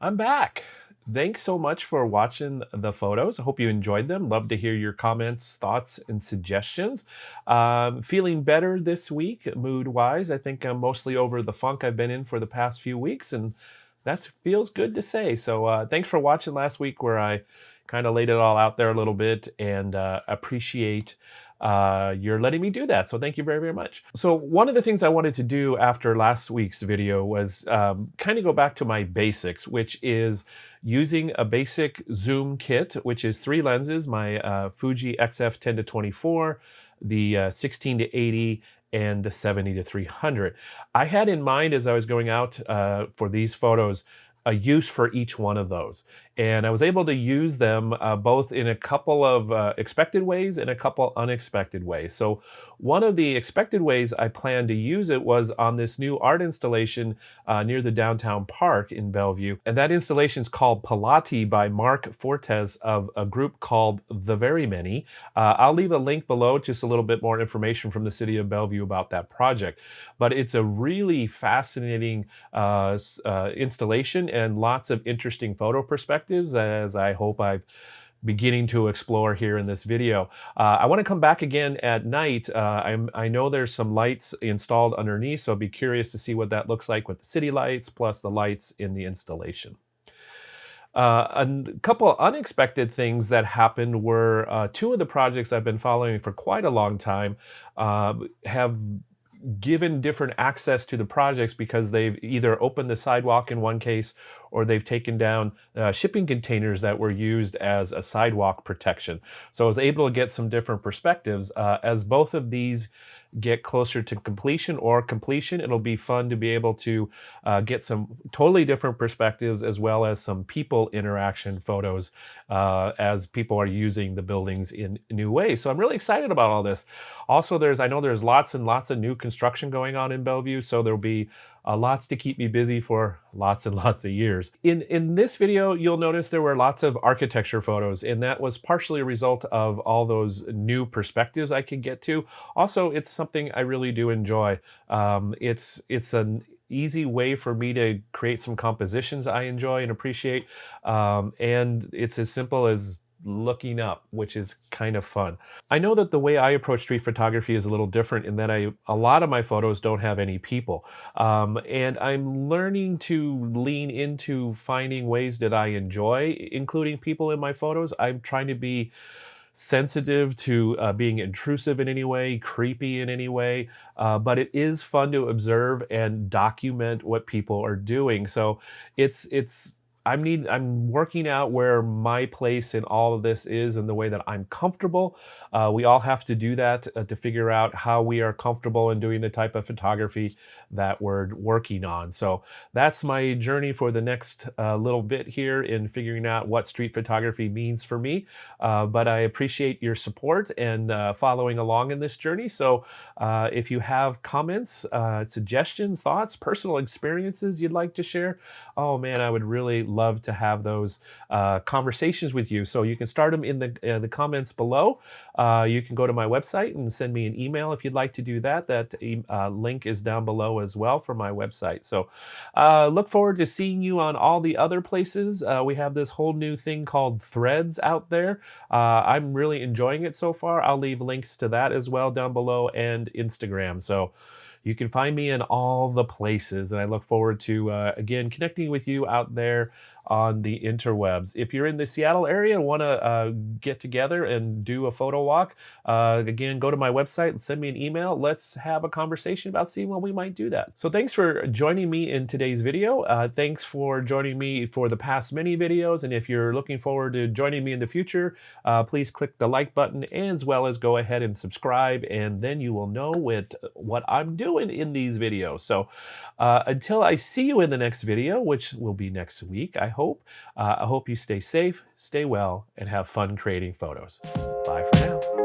I'm back. Thanks so much for watching the photos. I hope you enjoyed them. Love to hear your comments, thoughts, and suggestions. Feeling better this week, mood-wise. I think I'm mostly over the funk I've been in for the past few weeks, and that feels good to say. So thanks for watching last week where I kind of laid it all out there a little bit, and appreciate you're letting me do that. So thank you very, very much. So one of the things I wanted to do after last week's video was kind of go back to my basics, which is using a basic zoom kit, which is 3 lenses, my Fuji XF10 to 24, the 16 to 80, and the 70 to 300. I had in mind as I was going out for these photos a use for each one of those. And I was able to use them both in a couple of expected ways and a couple unexpected ways. So one of the expected ways I planned to use it was on this new art installation near the downtown park in Bellevue. And that installation is called Pilati by Mark Fortes of a group called The Very Many. I'll leave a link below, just a little bit more information from the city of Bellevue about that project. But it's a really fascinating installation and lots of interesting photo perspectives, as I hope I've beginning to explore here in this video. I want to come back again at night. I know there's some lights installed underneath, so I'll be curious to see what that looks like with the city lights plus the lights in the installation. A couple of unexpected things that happened were 2 of the projects I've been following for quite a long time have given different access to the projects because they've either opened the sidewalk in one case or they've taken down shipping containers that were used as a sidewalk protection. So I was able to get some different perspectives. As both of these get closer to completion, it'll be fun to be able to get some totally different perspectives as well as some people interaction photos as people are using the buildings in new ways. So I'm really excited about all this. Also, I know there's lots and lots of new construction going on in Bellevue, so there'll be lots to keep me busy for lots and lots of years. In this video, you'll notice there were lots of architecture photos, and that was partially a result of all those new perspectives I could get to. Also, it's something I really do enjoy. It's an easy way for me to create some compositions I enjoy and appreciate, and it's as simple as looking up, which is kind of fun. I know that the way I approach street photography is a little different in that a lot of my photos don't have any people. And I'm learning to lean into finding ways that I enjoy including people in my photos. I'm trying to be sensitive to being intrusive in any way, creepy in any way, but it is fun to observe and document what people are doing. So I'm working out where my place in all of this is and the way that I'm comfortable. We all have to do that to figure out how we are comfortable in doing the type of photography that we're working on. So that's my journey for the next little bit here in figuring out what street photography means for me. But I appreciate your support and following along in this journey. So if you have comments, suggestions, thoughts, personal experiences you'd like to share, oh man, I would really love to have those conversations with you. So you can start them in the comments below. You can go to my website and send me an email if you'd like to do that. That link is down below as well for my website. So look forward to seeing you on all the other places. We have this whole new thing called Threads out there. I'm really enjoying it so far. I'll leave links to that as well down below, and Instagram. So you can find me in all the places, and I look forward to, again, connecting with you out there on the interwebs. If you're in the Seattle area and want to get together and do a photo walk, again, go to my website and send me an email. Let's have a conversation about seeing when we might do that. So thanks for joining me in today's video. Thanks for joining me for the past many videos, and if you're looking forward to joining me in the future, please click the like button as well as go ahead and subscribe, and then you will know what I'm doing in these videos. So until I see you in the next video, which will be next week, I hope you stay safe, stay well, and have fun creating photos. Bye for now.